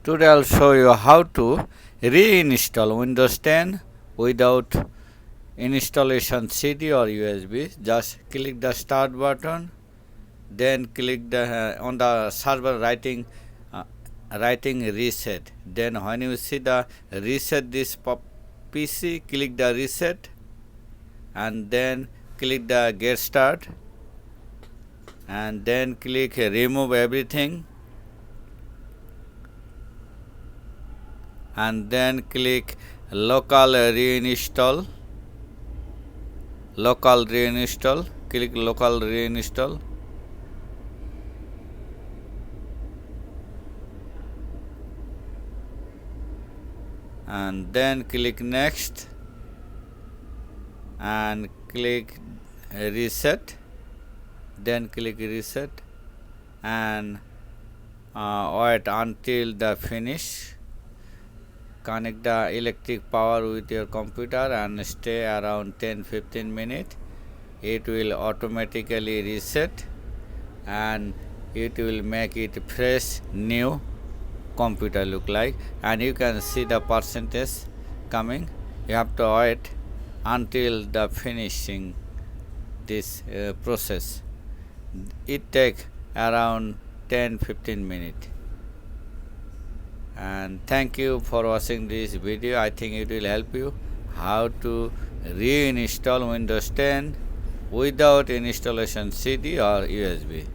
Today I'll show you how to reinstall Windows 10 without installation CD or USB. Just click the start button, then click the on the server writing reset. Then when you see the reset this PC, click the reset and then click the get start and then click remove everything and then click local reinstall, click local reinstall and then click next and click reset, then click reset and wait until the finish. Connect the electric power with your computer and stay around 10-15 minutes. It will automatically reset and it will make it fresh new computer look like, and you can see the percentage coming. You have to wait until the finishing this process. It take around 10-15 minutes. And thank you for watching this video. I think it will help you how to reinstall Windows 10 without installation CD or USB.